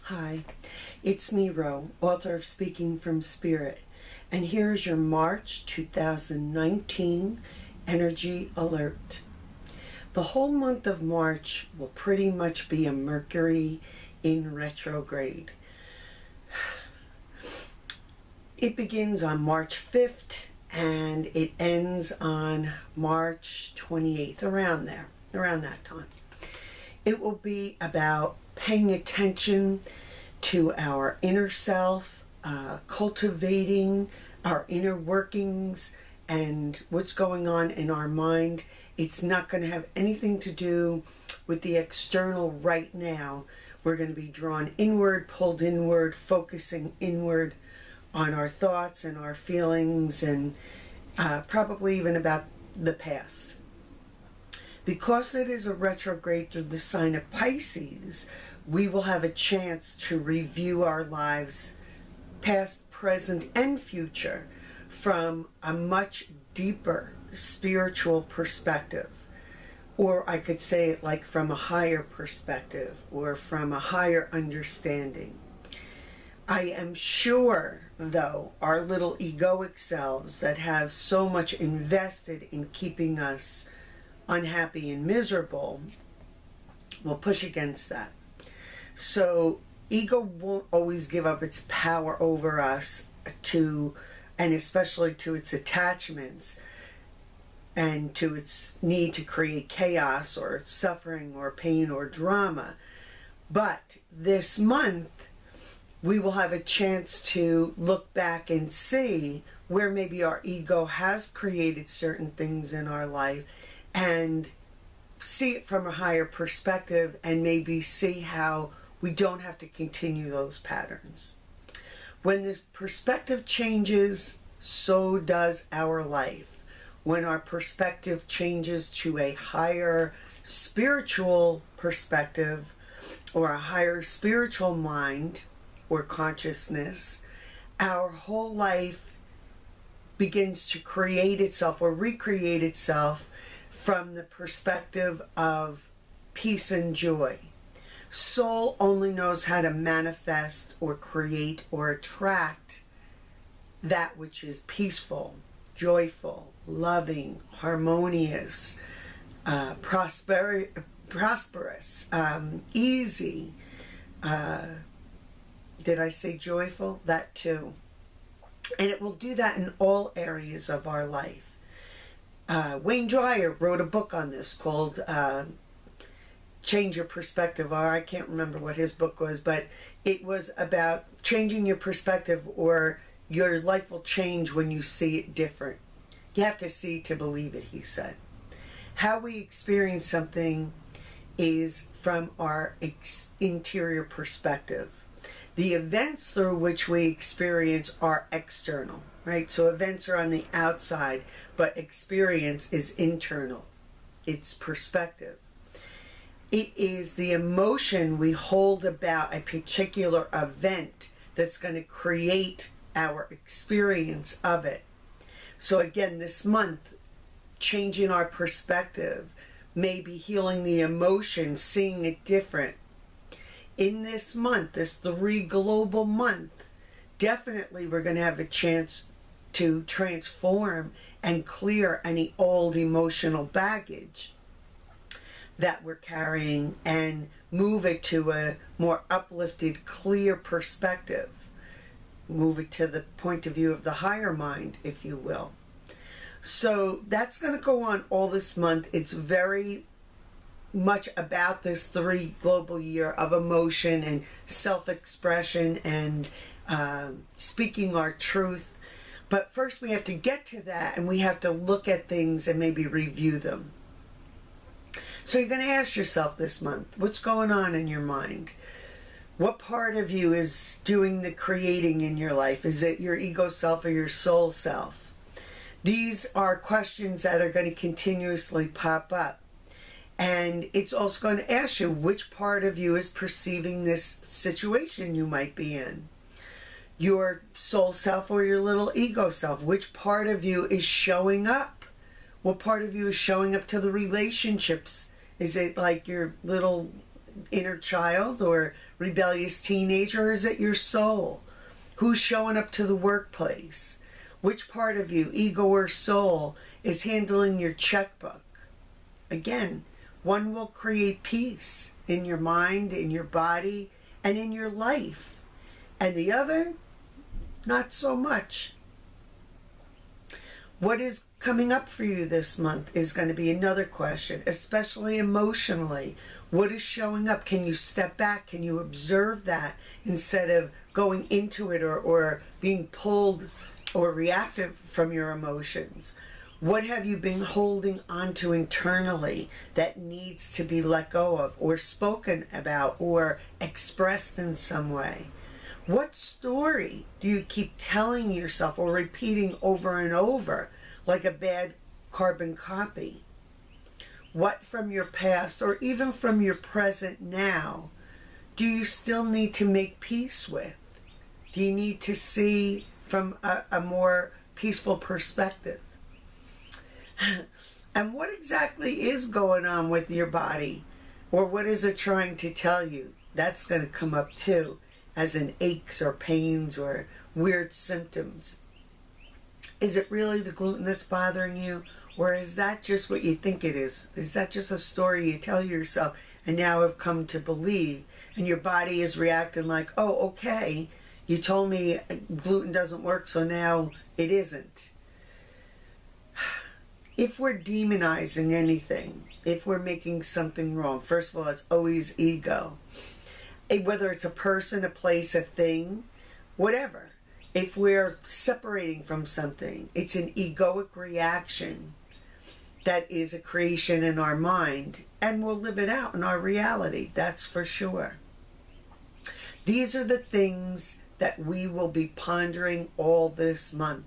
Hi, it's me, Ro, author of Speaking from Spirit, and here's your March 2019 Energy Alert. The whole month of March will pretty much be a Mercury in retrograde. It begins on March 5th and it ends on March 28th, around that time. It will be about paying attention to our inner self, cultivating our inner workings and what's going on in our mind. It's not going to have anything to do with the external right now. We're going to be drawn inward, pulled inward, focusing inward on our thoughts and our feelings, and probably even about the past. Because it is a retrograde through the sign of Pisces, we will have a chance to review our lives, past, present, and future, from a much deeper spiritual perspective. Or I could say it like from a higher perspective, or from a higher understanding. I am sure, though, our little egoic selves that have so much invested in keeping us unhappy and miserable will push against that. So ego won't always give up its power over us, and especially to its attachments and to its need to create chaos or suffering or pain or drama. But this month we will have a chance to look back and see where maybe our ego has created certain things in our life, and see it from a higher perspective, and maybe see how we don't have to continue those patterns. When this perspective changes, so does our life. When our perspective changes to a higher spiritual perspective, or a higher spiritual mind or consciousness, our whole life begins to create itself or recreate itself from the perspective of peace and joy. Soul only knows how to manifest or create or attract that which is peaceful, joyful, loving, harmonious, prosperous, easy. Did I say joyful? That too. And it will do that in all areas of our life. Wayne Dyer wrote a book on this called Change Your Perspective, or I can't remember what his book was, but it was about changing your perspective, or your life will change when you see it different. You have to see to believe it, he said. How we experience something is from our interior perspective. The events through which we experience are external, right? So events are on the outside, but experience is internal. It's perspective. It is the emotion we hold about a particular event that's going to create our experience of it. So again, this month, changing our perspective, maybe healing the emotion, seeing it different. In this month, this 3 global month, definitely we're going to have a chance to transform and clear any old emotional baggage that we're carrying and move it to a more uplifted, clear perspective. Move it to the point of view of the higher mind, if you will. So that's going to go on all this month. It's very much about this 3 global year of emotion and self-expression and speaking our truth. But first we have to get to that, and we have to look at things and maybe review them. So you're going to ask yourself this month, what's going on in your mind? What part of you is doing the creating in your life? Is it your ego self or your soul self? These are questions that are going to continuously pop up. And it's also going to ask you which part of you is perceiving this situation you might be in. Your soul self or your little ego self. Which part of you is showing up? What part of you is showing up to the relationships? Is it like your little inner child or rebellious teenager, or is it your soul? Who's showing up to the workplace? Which part of you, ego or soul, is handling your checkbook? Again, one will create peace in your mind, in your body, and in your life. And the other, not so much. What is coming up for you this month is going to be another question, especially emotionally. What is showing up? Can you step back? Can you observe that instead of going into it or being pulled or reactive from your emotions? What have you been holding onto internally that needs to be let go of or spoken about or expressed in some way? What story do you keep telling yourself or repeating over and over like a bad carbon copy? What from your past or even from your present now do you still need to make peace with? Do you need to see from a more peaceful perspective? And what exactly is going on with your body? Or what is it trying to tell you? That's going to come up too, as in aches or pains or weird symptoms. Is it really the gluten that's bothering you? Or is that just what you think it is? Is that just a story you tell yourself and now have come to believe? And your body is reacting like, oh, okay, you told me gluten doesn't work, so now it isn't. If we're demonizing anything, if we're making something wrong, first of all, it's always ego. Whether it's a person, a place, a thing, whatever. If we're separating from something, it's an egoic reaction that is a creation in our mind, and we'll live it out in our reality, that's for sure. These are the things that we will be pondering all this month.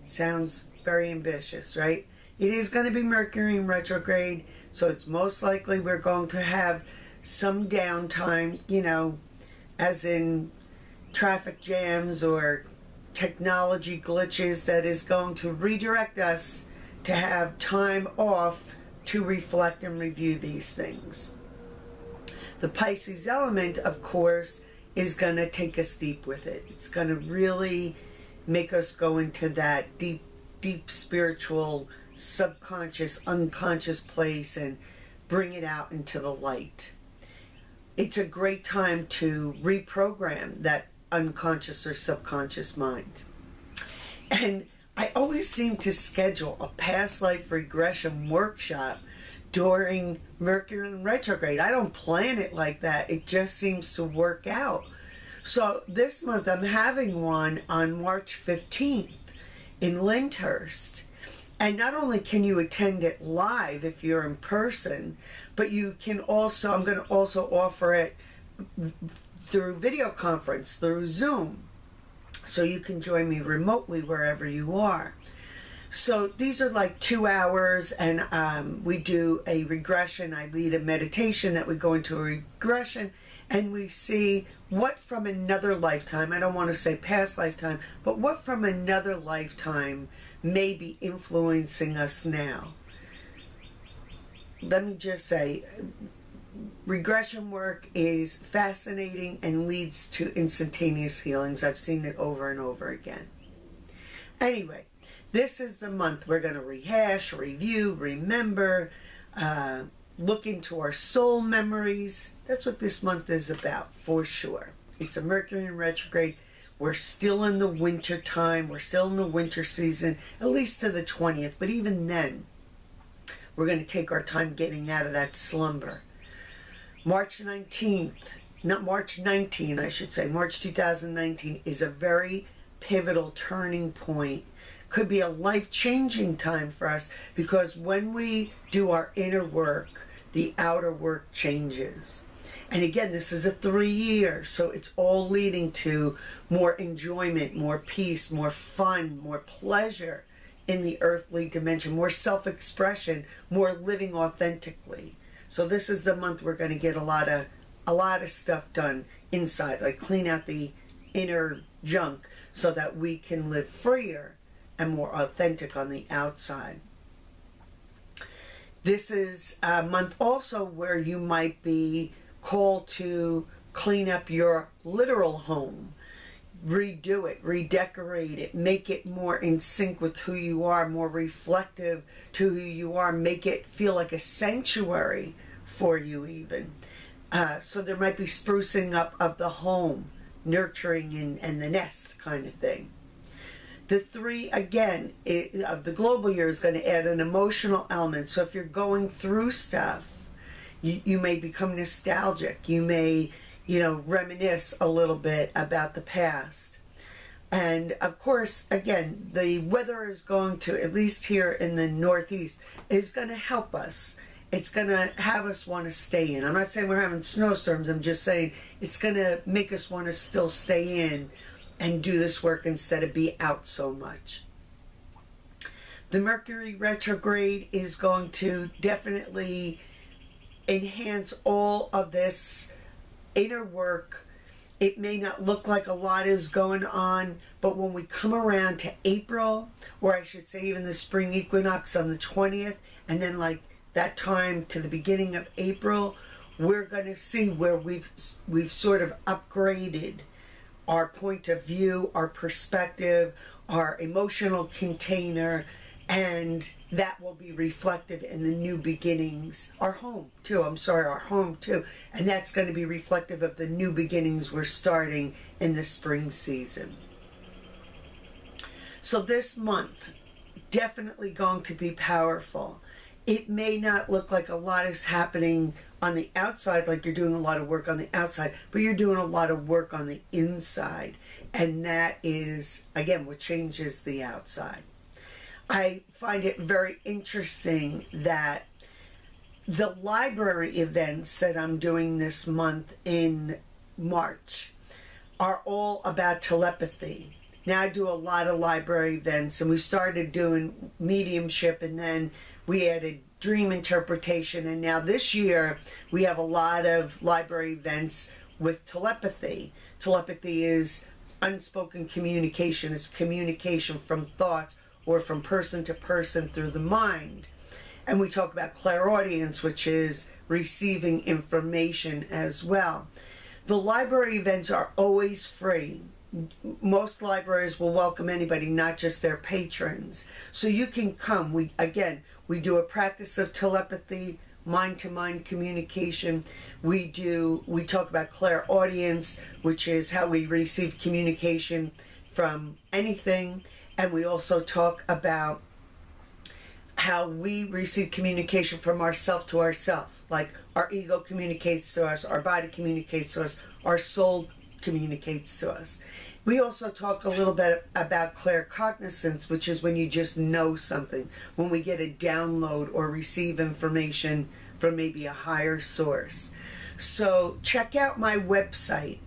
Sounds very ambitious, right? It is going to be Mercury in retrograde, so it's most likely we're going to have some downtime, as in traffic jams or technology glitches that is going to redirect us to have time off to reflect and review these things. The Pisces element, of course, is going to take us deep with it. It's going to really make us go into that deep, deep spiritual, subconscious, unconscious place and bring it out into the light. It's a great time to reprogram that unconscious or subconscious mind. And I always seem to schedule a past life regression workshop during Mercury in retrograde. I don't plan it like that. It just seems to work out. So this month I'm having one on March 15th in Lyndhurst. And not only can you attend it live if you're in person, but you can also, I'm going to also offer it through video conference, through Zoom. So you can join me remotely wherever you are. So these are like 2 hours, and we do a regression. I lead a meditation that we go into a regression, and we see what from another lifetime, I don't want to say past lifetime, but what from another lifetime may be influencing us now. Let me just say, regression work is fascinating and leads to instantaneous healings. I've seen it over and over again. Anyway, this is the month we're going to rehash, review, remember, look into our soul memories. That's what this month is about, for sure. It's a Mercury in retrograde. We're still in the winter time. We're still in the winter season, at least to the 20th. But even then, we're going to take our time getting out of that slumber. March 19th, not March 19, I should say, March 2019 is a very pivotal turning point. Could be a life-changing time for us, because when we do our inner work, the outer work changes. And again, this is a 3-year, so it's all leading to more enjoyment, more peace, more fun, more pleasure in the earthly dimension, more self-expression, more living authentically. So this is the month we're going to get a lot of stuff done inside, like clean out the inner junk so that we can live freer and more authentic on the outside. This is a month also where you might be call to clean up your literal home, redo it, redecorate it, make it more in sync with who you are, more reflective to who you are, make it feel like a sanctuary for you even. So there might be sprucing up of the home, nurturing and the nest kind of thing. The 3, again, of the global year is going to add an emotional element. So if you're going through stuff, you may become nostalgic. You may, reminisce a little bit about the past. And of course, again, the weather is going to, at least here in the Northeast, is going to help us. It's going to have us want to stay in. I'm not saying we're having snowstorms. I'm just saying it's going to make us want to still stay in and do this work instead of be out so much. The Mercury retrograde is going to definitely enhance all of this inner work. It may not look like a lot is going on, but when we come around to April, or I should say even the spring equinox on the 20th, and then like that time to the beginning of April, we're going to see where we've sort of upgraded our point of view, our perspective, our emotional container, and that will be reflective in the new beginnings. Our home too, and that's going to be reflective of the new beginnings we're starting in the spring season. So this month, definitely going to be powerful. It may not look like a lot is happening on the outside, like you're doing a lot of work on the outside, but you're doing a lot of work on the inside. And that is, again, what changes the outside. I find it very interesting that the library events that I'm doing this month in March are all about telepathy. Now I do a lot of library events, and we started doing mediumship, and then we added dream interpretation, and now this year we have a lot of library events with telepathy. Telepathy is unspoken communication. It's communication from thoughts or from person to person through the mind. And we talk about clairaudience, which is receiving information as well. The library events are always free. Most libraries will welcome anybody, not just their patrons. So you can come. We do a practice of telepathy, mind-to-mind communication. We talk about clairaudience, which is how we receive communication from anything. And we also talk about how we receive communication from ourself to ourself. Like our ego communicates to us, our body communicates to us, our soul communicates to us. We also talk a little bit about claircognizance, which is when you just know something, when we get a download or receive information from maybe a higher source. So check out my website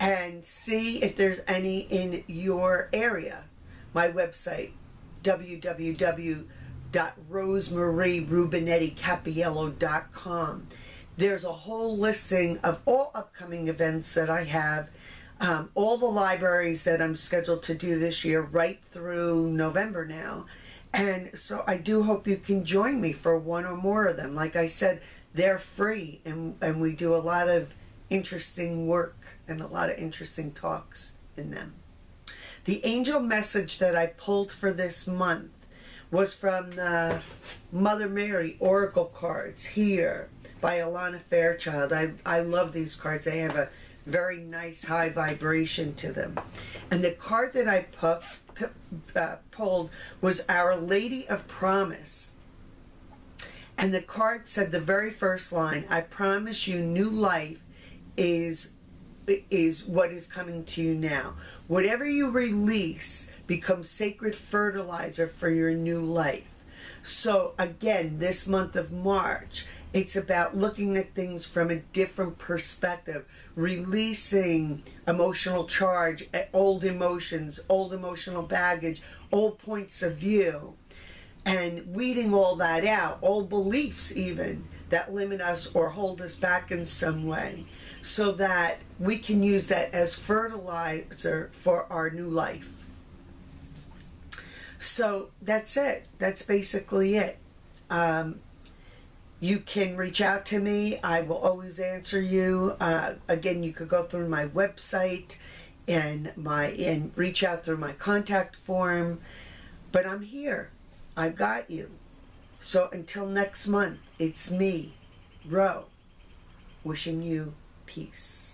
and see if there's any in your area. My website, www.rosemarierubenetticapiello.com. There's a whole listing of all upcoming events that I have, all the libraries that I'm scheduled to do this year right through November now. And so I do hope you can join me for one or more of them. Like I said, they're free, and we do a lot of interesting work and a lot of interesting talks in them. The angel message that I pulled for this month was from the Mother Mary Oracle cards here by Alana Fairchild. I love these cards. They have a very nice high vibration to them. And the card that I pulled was Our Lady of Promise. And the card said the very first line, I promise you new life is what is coming to you now. Whatever you release becomes sacred fertilizer for your new life. So again, this month of March, it's about looking at things from a different perspective, releasing emotional charge, old emotions, old emotional baggage, old points of view, and weeding all that out, old beliefs even that limit us or hold us back in some way, so that we can use that as fertilizer for our new life. So that's it. That's basically it. You can reach out to me. I will always answer you. Again, you could go through my website and reach out through my contact form. But I'm here. I've got you. So until next month, it's me, Ro, wishing you peace.